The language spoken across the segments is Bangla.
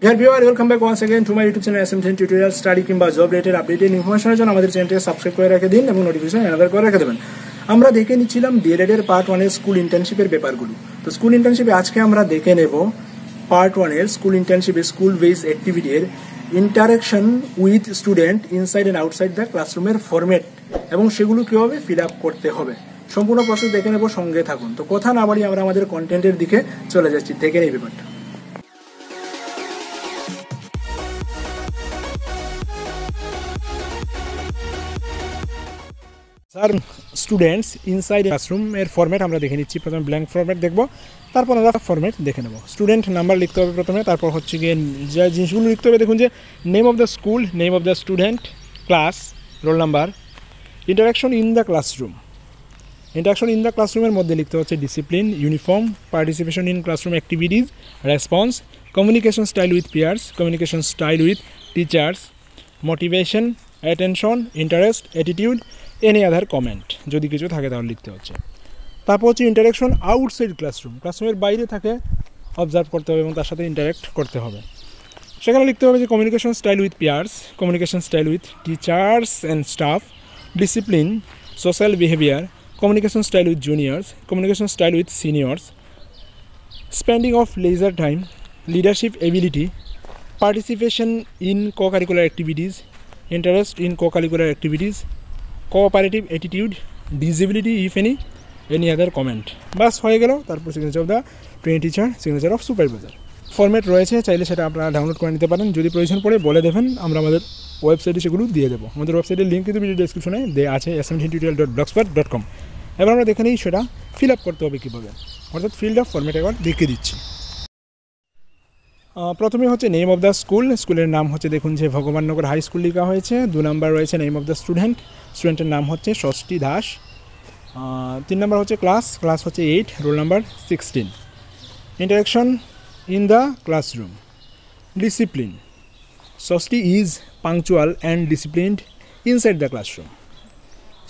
Dear viewer, welcome back once again to my YouTube channel SMDN tutorial study কিংবা জব রিলেটেড আপডেটেড ইনফরমেশনের জন্য আমাদের চ্যানেলটিকে সাবস্ক্রাইব করে রেখে দিন এবং নোটিফিকেশন এনাবেল করে রেখে দেবেন। আমরা দেখে নিচ্ছিলাম DelEd এর পার্ট 1 এর স্কুল ইন্টার্নশিপের ব্যাপারগুলো। তো স্কুল ইন্টার্নশিপে আজকে আমরা দেখে নেব পার্ট 1 এর স্কুল ইন্টার্নশিপে স্কুল বেস অ্যাক্টিভিটি এর interaction with student inside and outside the ক্লাসরুমের ফরম্যাট এবং সেগুলো কিভাবে ফিল আপ করতে হবে। সম্পূর্ণ প্রসেস দেখে নেব, সঙ্গে থাকুন। তো কথা না বাড়িয়ে আমরা আমাদের কন্টেন্টের দিকে চলে যাচ্ছি। দেখে নেই ব্যাপারটা। স্যার স্টুডেন্টস ইনসাইড ক্লাসরুম এর ফরম্যাট আমরা দেখে নিচ্ছি। প্রথমে ব্ল্যাঙ্ক ফরম্যাট দেখব, তারপর আমরা ফরম্যাট দেখে নেব। স্টুডেন্ট নাম্বার লিখতে হবে প্রথমে, তারপর হচ্ছে গিয়ে যে জিনিসগুলো লিখতে হবে দেখুন যে name of the school, name of the student, class, roll number, interaction in the classroom. Interaction in the ক্লাসরুমের মধ্যে লিখতে হচ্ছে discipline, uniform, participation in classroom activities, response, communication style with peers, communication style with teachers, motivation, attention, interest, attitude, any other comment যদি কিছু থাকে তাহলে লিখতে হচ্ছে। তারপর হচ্ছে ইন্টারাকশন আউটসাইড ক্লাসরুম, ক্লাসরুমের বাইরে থাকে অবজার্ভ করতে হবে এবং তার সাথে ইন্টারাক্ট করতে হবে। সেখানে লিখতে হবে যে communication style with peers, communication style with teachers and staff, discipline, social behaviour, communication style with juniors, communication style with seniors, spending of leisure time, leadership ability, participation in co-curricular activities, interest in co-curricular activities, cooperative attitude, disability if any other comment. বাস হয়ে গেল। তারপর signature of the training teacher, signature of supervisor. Format রয়েছে, চাইলে সেটা আপনারা ডাউনলোড করে নিতে পারেন। যদি প্রয়োজন পড়ে বলে দেবেন, আমরা আমাদের ওয়েবসাইটে সেগুলো দিয়ে দেবো। আমাদের ওয়েবসাইটের লিঙ্ক কিন্তু ভিডিও ডেসক্রিপশনে দেওয়া আছে smdntutorial.blogspot.com। এবার আমরা দেখে নিই সেটা ফিল আপ করতে হবে কীভাবে, অর্থাৎ ফিল্ড অফ ফরম্যাট একবার দেখিয়ে দিচ্ছি। প্রথমে হচ্ছে নেম অফ দ্য স্কুল, স্কুলের নাম হচ্ছে দেখুন যে ভগবাননগর হাই স্কুল লেখা হয়েছে। 2 নাম্বার রয়েছে নেম অফ দ্য স্টুডেন্ট, স্টুডেন্টের নাম হচ্ছে ষষ্ঠী দাস। 3 নাম্বার হচ্ছে ক্লাস, ক্লাস হচ্ছে 8, roll number 16। Interaction in the classroom, discipline, Shashthi is punctual and disciplined inside the classroom,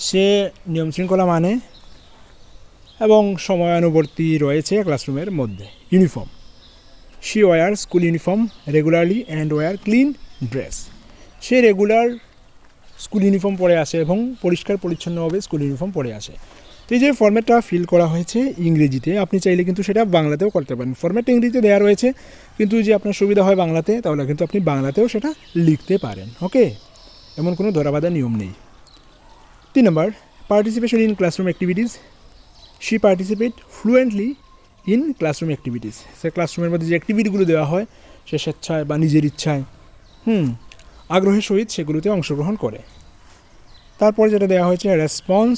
সে নিয়মশৃঙ্খলা মানে এবং সময়ানুবর্তী রয়েছে ক্লাসরুমের মধ্যে। Uniform, she wears school uniform regularly and wear clean dress, সে রেগুলার স্কুল ইউনিফর্ম পরে আসে এবং পরিষ্কার পরিচ্ছন্নভাবে স্কুল ইউনিফর্ম পরে আসে। তো এই যে ফরম্যাটটা ফিল করা হয়েছে ইংরেজিতে, আপনি চাইলে কিন্তু সেটা বাংলাতেও করতে পারেন। ফরম্যাটটা ইংরেজিতে দেওয়া রয়েছে, কিন্তু যে আপনার সুবিধা হয় বাংলাতে, তাহলে কিন্তু আপনি বাংলাতেও সেটা লিখতে পারেন। ওকে, এমন কোনো ধরাবাঁধা নিয়ম নেই। 3 number participation in classroom activities, she participate fluently in classroom activities, সে ক্লাসরুমের মধ্যে যে অ্যাক্টিভিটিগুলো দেওয়া হয় সে স্বেচ্ছায় বা নিজের ইচ্ছায় আগ্রহের সহিত সেগুলোতে অংশগ্রহণ করে। তারপর যেটা দেওয়া হয়েছে response,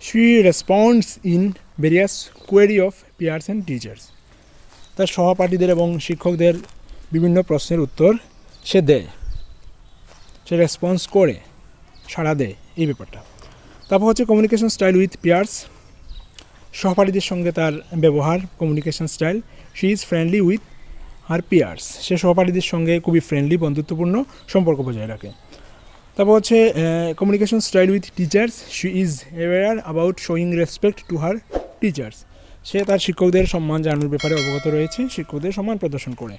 she responds in various query of peers and teachers, তার সহপাঠীদের এবং শিক্ষকদের বিভিন্ন প্রশ্নের উত্তর সে দেয়, সে রেসপন্স করে, সাড়া দেয়, এই ব্যাপারটা। তারপর হচ্ছে কমিউনিকেশন স্টাইল উইথ পিয়ার্স, সহপাঠীদের সঙ্গে তার ব্যবহার, communication style, she is friendly with her peers, সে সহপাঠীদের সঙ্গে খুবই ফ্রেন্ডলি, বন্ধুত্বপূর্ণ সম্পর্ক বজায় রাখে। তারপর হচ্ছে communication style with teachers, she is aware about showing respect to her teachers, সে তার শিক্ষকদের সম্মান জানানোর ব্যাপারে অবগত রয়েছে, শিক্ষকদের সম্মান প্রদর্শন করে।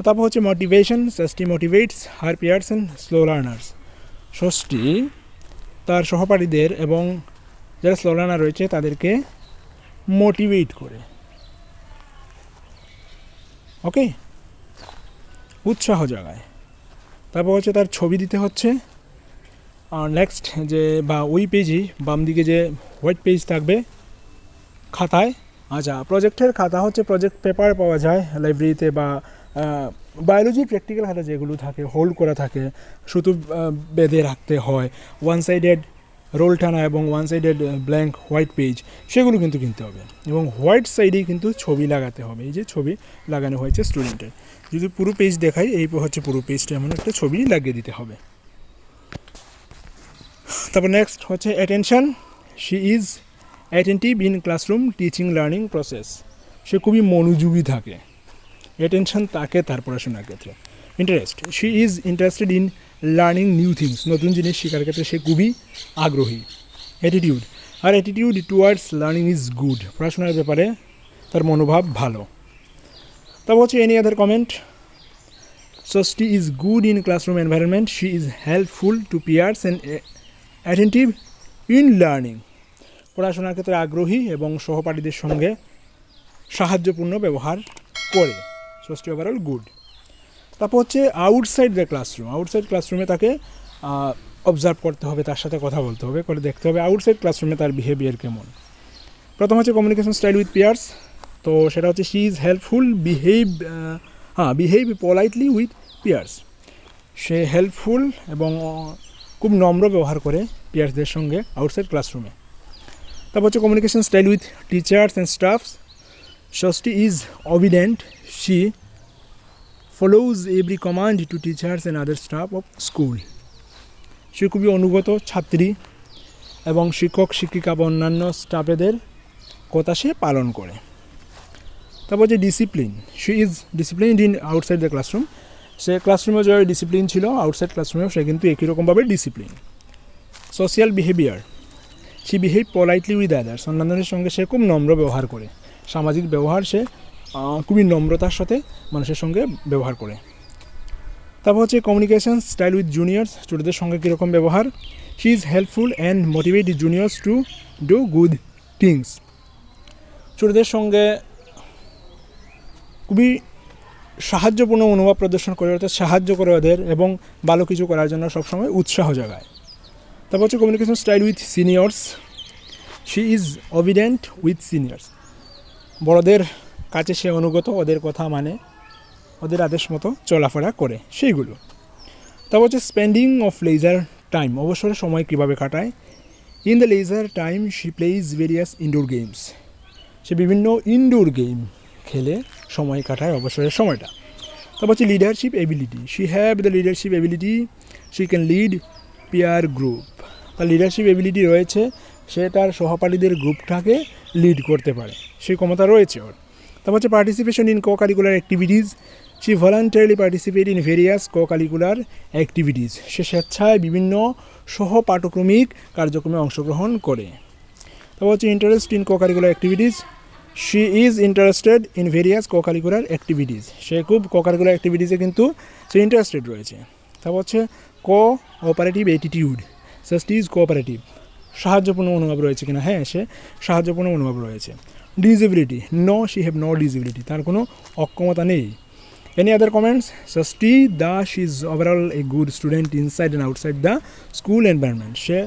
তারপর হচ্ছে motivation, Shashthi motivates her peers and slow learners, Shashthi তার সহপাঠীদের এবং যারা স্লো লার্নার রয়েছে তাদেরকে মোটিভেট করে, ওকে, উৎসাহ জাগায়। তারপর হচ্ছে তার ছবি দিতে হচ্ছে। আর নেক্সট যে বা ওই পেজই বাম দিকে যে হোয়াইট পেজ থাকবে খাতায়, আচ্ছা প্রজেক্টের খাতা হচ্ছে প্রজেক্ট পেপার পাওয়া যায় লাইব্রেরিতে, বা বায়োলজি প্র্যাকটিক্যাল খাতা যেগুলো থাকে হোল্ড করা থাকে, শুধু বেঁধে রাখতে হয়, ওয়ান সাইডেড রোল টানা এবং one sided blank white page, সেগুলো কিন্তু কিনতে হবে এবং হোয়াইট সাইডেই কিন্তু ছবি লাগাতে হবে। এই যে ছবি লাগানো হয়েছে স্টুডেন্টের, যদি পুরো পেজ দেখাই এই হচ্ছে পুরো পেজটা, এমন একটা ছবি লাগিয়ে দিতে হবে। তারপর নেক্সট হচ্ছে attention, she is attentive in classroom teaching learning process, সে খুবই মনোযোগী থাকে, অ্যাটেনশন তাকে তার পড়াশোনার ক্ষেত্রে। Interest, she is interested in learning new things, নতুন জিনিস শেখার ক্ষেত্রে সে খুবই আগ্রহী। অ্যাটিটিউড, আর attitude towards learning is good, পড়াশোনার ব্যাপারে তার মনোভাব ভালো। তারপর হচ্ছে any other comment, Sosti is good in classroom environment. She is helpful to peers and attentive in learning. পড়াশোনার ক্ষেত্রে আগ্রহী এবং সহপাঠীদের সঙ্গে সাহায্যপূর্ণ ব্যবহার করে। ষষ্ঠী ওভারঅল গুড। তারপর হচ্ছে আউটসাইড দ্য ক্লাসরুম। আউটসাইড ক্লাসরুমে তাকে অবজার্ভ করতে হবে, তার সাথে কথা বলতে হবে, করে দেখতে হবে আউটসাইড ক্লাসরুমে তার বিহেভিয়ার কেমন। প্রথম হচ্ছে কমিউনিকেশন স্টাইল উইথ পিয়ার্স, তো সেটা হচ্ছে she is helpful, behave politely with peers. সে হেল্পফুল এবং খুব নম্র ব্যবহার করে পিয়ার্সদের সঙ্গে আউটসাইড ক্লাসরুমে। তারপর হচ্ছে communication style with teachers and staffs. Shashthi is obedient, she follows every command to teachers and other staff of school. সে খুবই অনুগত ছাত্রী এবং শিক্ষক শিক্ষিকা বা অন্যান্য স্টাফেদের কথা সে পালন করে। তারপর হচ্ছে discipline, she is disciplined in outside the classroom. সে ক্লাসরুমে যে ডিসিপ্লিন ছিল আউটসাইড ক্লাসরুমেও সে কিন্তু একই রকমভাবে discipline. Social behaviour, she behave politely with others. অন্যান্যদের সঙ্গে সে খুব নম্র ব্যবহার করে। সামাজিক ব্যবহার, সে খুবই নম্রতার সাথে মানুষের সঙ্গে ব্যবহার করে। তারপর হচ্ছে কমিউনিকেশন স্টাইল উইথ জুনিয়র্স। ছোটদের সঙ্গে কীরকম ব্যবহার। She is helpful and motivate juniors to do good things. ছোটদের সঙ্গে খুবই সাহায্যপূর্ণ মনোভাব প্রদর্শন করে, অর্থাৎ সাহায্য করে ওদের এবং ভালো কিছু করার জন্য সবসময় উৎসাহ জাগায়। তারপর হচ্ছে communication style with seniors. She is obedient with seniors. বড়দের কাছে সে অনুগত, ওদের কথা মানে, ওদের আদেশ মতো চলাফেরা করে সেইগুলো। তারপর হচ্ছে স্পেন্ডিং অফ লেজার টাইম। অবসরের সময় কীভাবে কাটায়। In the leisure time she plays various indoor games. সে বিভিন্ন ইনডোর গেম খেলে সময় কাটায় অবসরের সময়টা। তারপর হচ্ছে leadership ability. She have the leadership ability, she can lead peer group. তার লিডারশিপ এবিলিটি রয়েছে, সে তার সহপাঠীদের গ্রুপটাকে লিড করতে পারে, সেই ক্ষমতা রয়েছে ওর। তারপর হচ্ছে participation in co curricular activities. She voluntarily participate in various co curricular activities. সে স্বেচ্ছায় বিভিন্ন সহপাঠক্রমিক কার্যক্রমে অংশগ্রহণ করে। তারপর হচ্ছে interest in co curricular activities. She is interested in various co curricular activities. সে খুব কো কারিকুলার অ্যাক্টিভিটিসে কিন্তু সে ইন্টারেস্টেড রয়েছে। তারপর হচ্ছে cooperative attitude. Shashthi is cooperative. সাহায্যপূর্ণ মনোভাব রয়েছে কিনা, হ্যাঁ সে সাহায্যপূর্ণ মনোভাব রয়েছে। Disability, no she have no disability, তার কোনো অক্ষমতা নেই। Any other comments. Shashthi Das is overall a good student inside and outside the school environment. সে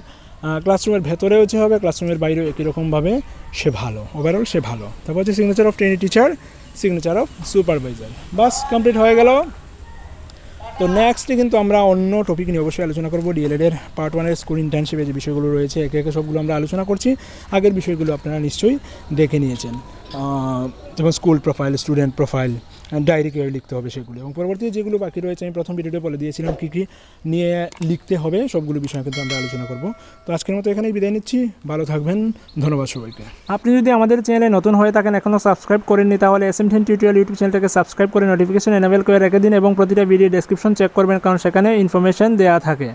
ক্লাসরুমের ভেতরেও যে হবে, ক্লাসরুমের বাইরেও একই রকমভাবে সে ভালো, ওভারঅল সে ভালো। তারপর হচ্ছে signature of trainee teacher, signature of supervisor. Bus complete হয়ে গেল। তো নেক্সটে কিন্তু আমরা অন্য টপিক নিয়ে অবশ্যই আলোচনা করবো। ডিএলএডের পার্ট 1-এর স্কুল ইন্টার্নশিপে যে বিষয়গুলো রয়েছে একে একে সবগুলো আমরা আলোচনা করছি। আগের বিষয়গুলো আপনারা নিশ্চয়ই দেখে নিয়েছেন, যেমন school profile, student profile, diary কীভাবে লিখতে হবে সেগুলো, এবং পরবর্তী যেগুলো বাকি রয়েছে আমি প্রথম ভিডিওতে বলে দিয়েছিলাম কী কী নিয়ে লিখতে হবে, সবগুলো বিষয় কিন্তু আমরা আলোচনা করব। তো আজকের মতো এখানেই বিদায় নিচ্ছি, ভালো থাকবেন, ধন্যবাদ সবাইকে। আপনি যদি আমাদের চ্যানেলে নতুন হয়ে থাকেন, এখনও সাবস্ক্রাইব করেননি, তাহলে SMDN টিউটোরিয়াল ইউটিউব চ্যানেলটাকে সাবস্ক্রাইব করে নোটিফিকেশন এনেবল করে রেখে দিন এবং প্রতিটা ভিডিও ডেসক্রিপশন চেক করবেন, কারণ সেখানে ইনফরমেশন দেওয়া থাকে।